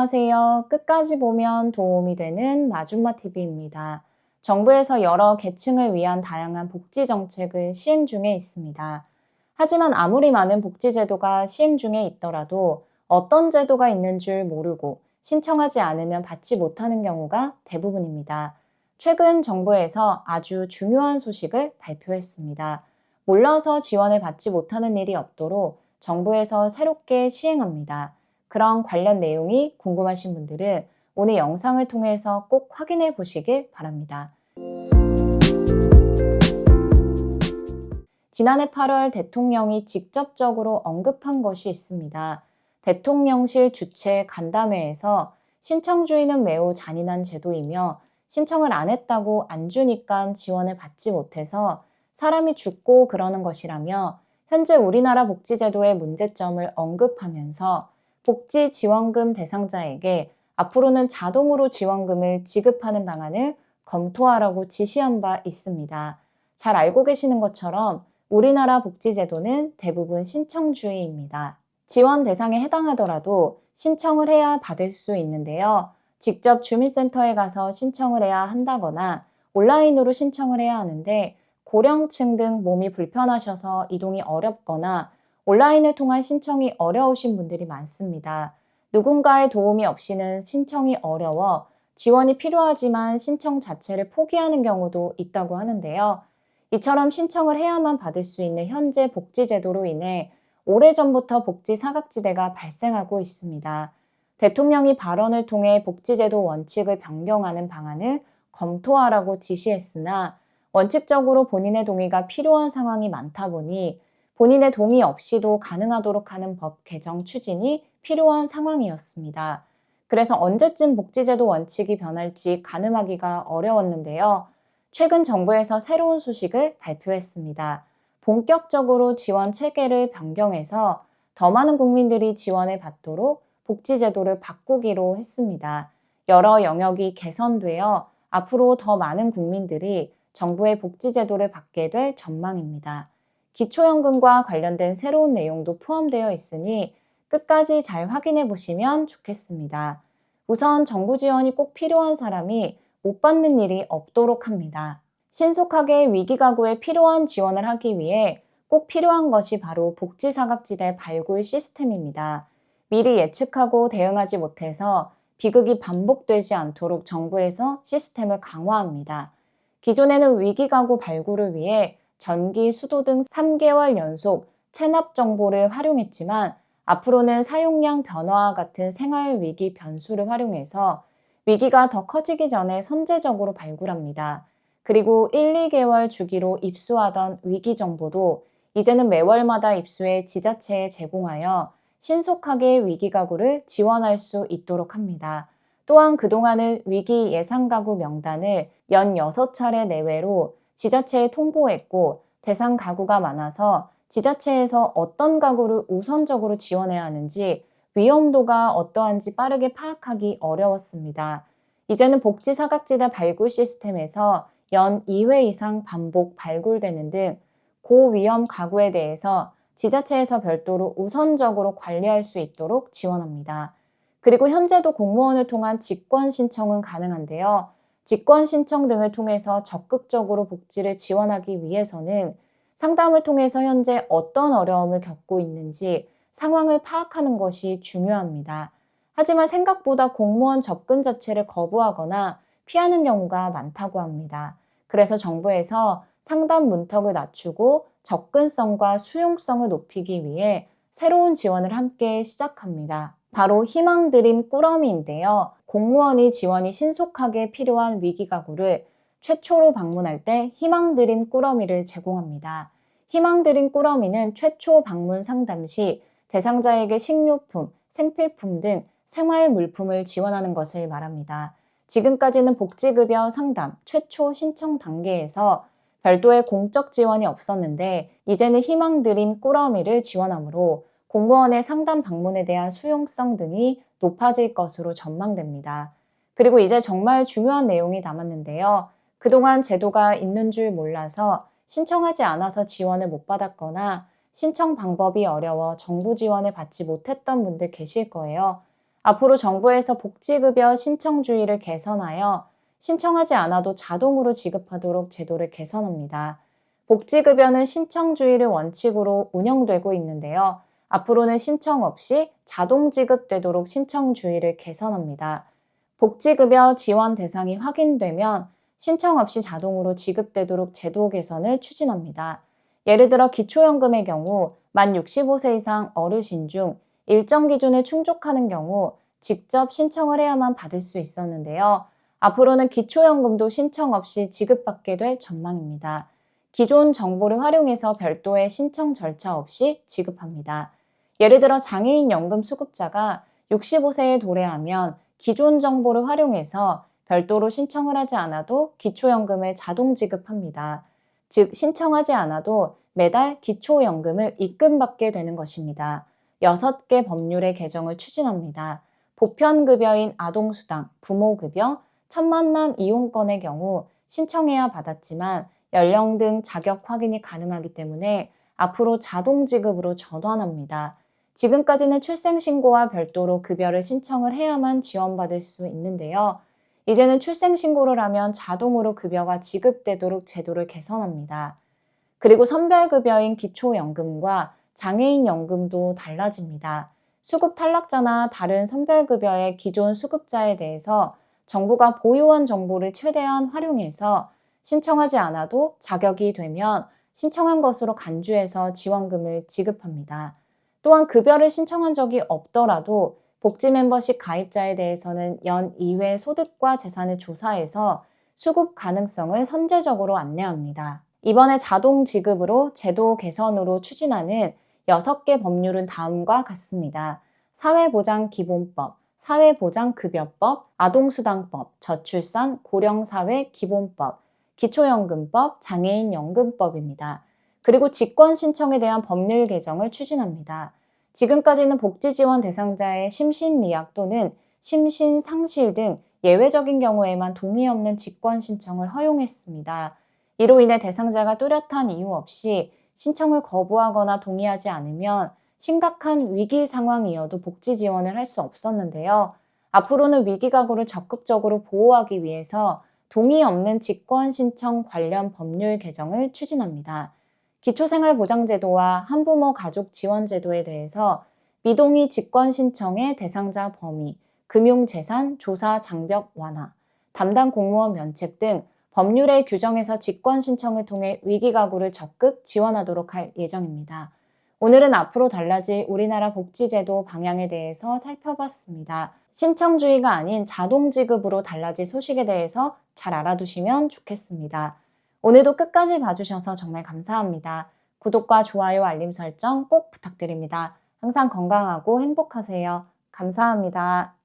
안녕하세요. 끝까지 보면 도움이 되는 마줌마TV입니다. 정부에서 여러 계층을 위한 다양한 복지 정책을 시행 중에 있습니다. 하지만 아무리 많은 복지 제도가 시행 중에 있더라도 어떤 제도가 있는 줄 모르고 신청하지 않으면 받지 못하는 경우가 대부분입니다. 최근 정부에서 아주 중요한 소식을 발표했습니다. 몰라서 지원을 받지 못하는 일이 없도록 정부에서 새롭게 시행합니다. 그런 관련 내용이 궁금하신 분들은 오늘 영상을 통해서 꼭 확인해 보시길 바랍니다. 지난해 8월 대통령이 직접적으로 언급한 것이 있습니다. 대통령실 주최 간담회에서 신청주의는 매우 잔인한 제도이며 신청을 안 했다고 안 주니까 지원을 받지 못해서 사람이 죽고 그러는 것이라며 현재 우리나라 복지제도의 문제점을 언급하면서 복지지원금 대상자에게 앞으로는 자동으로 지원금을 지급하는 방안을 검토하라고 지시한 바 있습니다. 잘 알고 계시는 것처럼 우리나라 복지제도는 대부분 신청주의입니다. 지원 대상에 해당하더라도 신청을 해야 받을 수 있는데요. 직접 주민센터에 가서 신청을 해야 한다거나 온라인으로 신청을 해야 하는데 고령층 등 몸이 불편하셔서 이동이 어렵거나 온라인을 통한 신청이 어려우신 분들이 많습니다. 누군가의 도움이 없이는 신청이 어려워 지원이 필요하지만 신청 자체를 포기하는 경우도 있다고 하는데요. 이처럼 신청을 해야만 받을 수 있는 현재 복지제도로 인해 오래전부터 복지 사각지대가 발생하고 있습니다. 대통령이 발언을 통해 복지제도 원칙을 변경하는 방안을 검토하라고 지시했으나 원칙적으로 본인의 동의가 필요한 상황이 많다 보니 본인의 동의 없이도 가능하도록 하는 법 개정 추진이 필요한 상황이었습니다. 그래서 언제쯤 복지제도 원칙이 변할지 가늠하기가 어려웠는데요. 최근 정부에서 새로운 소식을 발표했습니다. 본격적으로 지원 체계를 변경해서 더 많은 국민들이 지원을 받도록 복지제도를 바꾸기로 했습니다. 여러 영역이 개선되어 앞으로 더 많은 국민들이 정부의 복지제도를 받게 될 전망입니다. 기초연금과 관련된 새로운 내용도 포함되어 있으니 끝까지 잘 확인해 보시면 좋겠습니다. 우선 정부 지원이 꼭 필요한 사람이 못 받는 일이 없도록 합니다. 신속하게 위기가구에 필요한 지원을 하기 위해 꼭 필요한 것이 바로 복지사각지대 발굴 시스템입니다. 미리 예측하고 대응하지 못해서 비극이 반복되지 않도록 정부에서 시스템을 강화합니다. 기존에는 위기가구 발굴을 위해 전기, 수도 등 3개월 연속 체납 정보를 활용했지만 앞으로는 사용량 변화와 같은 생활위기 변수를 활용해서 위기가 더 커지기 전에 선제적으로 발굴합니다. 그리고 1, 2개월 주기로 입수하던 위기 정보도 이제는 매월마다 입수해 지자체에 제공하여 신속하게 위기가구를 지원할 수 있도록 합니다. 또한 그동안은 위기 예상가구 명단을 연 6차례 내외로 지자체에 통보했고 대상 가구가 많아서 지자체에서 어떤 가구를 우선적으로 지원해야 하는지 위험도가 어떠한지 빠르게 파악하기 어려웠습니다. 이제는 복지사각지대 발굴 시스템에서 연 2회 이상 반복 발굴되는 등 고위험 가구에 대해서 지자체에서 별도로 우선적으로 관리할 수 있도록 지원합니다. 그리고 현재도 공무원을 통한 직권 신청은 가능한데요. 직권 신청 등을 통해서 적극적으로 복지를 지원하기 위해서는 상담을 통해서 현재 어떤 어려움을 겪고 있는지 상황을 파악하는 것이 중요합니다. 하지만 생각보다 공무원 접근 자체를 거부하거나 피하는 경우가 많다고 합니다. 그래서 정부에서 상담 문턱을 낮추고 접근성과 수용성을 높이기 위해 새로운 지원을 함께 시작합니다. 바로 희망드림 꾸러미인데요. 공무원이 지원이 신속하게 필요한 위기가구를 최초로 방문할 때 희망드림 꾸러미를 제공합니다. 희망드림 꾸러미는 최초 방문 상담 시 대상자에게 식료품, 생필품 등 생활 물품을 지원하는 것을 말합니다. 지금까지는 복지급여 상담 최초 신청 단계에서 별도의 공적 지원이 없었는데 이제는 희망드림 꾸러미를 지원하므로 공무원의 상담 방문에 대한 수용성 등이 높아질 것으로 전망됩니다. 그리고 이제 정말 중요한 내용이 남았는데요. 그동안 제도가 있는 줄 몰라서 신청하지 않아서 지원을 못 받았거나 신청 방법이 어려워 정부 지원을 받지 못했던 분들 계실 거예요. 앞으로 정부에서 복지급여 신청 주의를 개선하여 신청하지 않아도 자동으로 지급하도록 제도를 개선합니다. 복지급여는 신청 주의를 원칙으로 운영되고 있는데요. 앞으로는 신청 없이 자동 지급되도록 신청 주의를 개선합니다. 복지급여 지원 대상이 확인되면 신청 없이 자동으로 지급되도록 제도 개선을 추진합니다. 예를 들어 기초연금의 경우 만 65세 이상 어르신 중 일정 기준을 충족하는 경우 직접 신청을 해야만 받을 수 있었는데요. 앞으로는 기초연금도 신청 없이 지급받게 될 전망입니다. 기존 정보를 활용해서 별도의 신청 절차 없이 지급합니다. 예를 들어 장애인 연금 수급자가 65세에 도래하면 기존 정보를 활용해서 별도로 신청을 하지 않아도 기초연금을 자동 지급합니다. 즉, 신청하지 않아도 매달 기초연금을 입금받게 되는 것입니다. 6개 법률의 개정을 추진합니다. 보편급여인 아동수당, 부모급여, 첫만남 이용권의 경우 신청해야 받았지만 연령 등 자격 확인이 가능하기 때문에 앞으로 자동 지급으로 전환합니다. 지금까지는 출생신고와 별도로 급여를 신청을 해야만 지원받을 수 있는데요. 이제는 출생신고를 하면 자동으로 급여가 지급되도록 제도를 개선합니다. 그리고 선별급여인 기초연금과 장애인연금도 달라집니다. 수급 탈락자나 다른 선별급여의 기존 수급자에 대해서 정부가 보유한 정보를 최대한 활용해서 신청하지 않아도 자격이 되면 신청한 것으로 간주해서 지원금을 지급합니다. 또한 급여를 신청한 적이 없더라도 복지 멤버십 가입자에 대해서는 연 2회 소득과 재산을 조사해서 수급 가능성을 선제적으로 안내합니다. 이번에 자동 지급으로 제도 개선으로 추진하는 6개 법률은 다음과 같습니다. 사회보장기본법, 사회보장급여법, 아동수당법, 저출산 고령사회기본법, 기초연금법, 장애인연금법입니다. 그리고 직권 신청에 대한 법률 개정을 추진합니다. 지금까지는 복지지원 대상자의 심신미약 또는 심신상실 등 예외적인 경우에만 동의 없는 직권 신청을 허용했습니다. 이로 인해 대상자가 뚜렷한 이유 없이 신청을 거부하거나 동의하지 않으면 심각한 위기 상황이어도 복지 지원을 할 수 없었는데요. 앞으로는 위기 가구를 적극적으로 보호하기 위해서 동의 없는 직권 신청 관련 법률 개정을 추진합니다. 기초생활보장제도와 한부모 가족 지원제도에 대해서 미동의 직권 신청의 대상자 범위, 금융재산 조사 장벽 완화, 담당 공무원 면책 등 법률의 규정에서 직권 신청을 통해 위기 가구를 적극 지원하도록 할 예정입니다. 오늘은 앞으로 달라질 우리나라 복지제도 방향에 대해서 살펴봤습니다. 신청주의가 아닌 자동 지급으로 달라질 소식에 대해서 잘 알아두시면 좋겠습니다. 오늘도 끝까지 봐주셔서 정말 감사합니다. 구독과 좋아요, 알림 설정 꼭 부탁드립니다. 항상 건강하고 행복하세요. 감사합니다.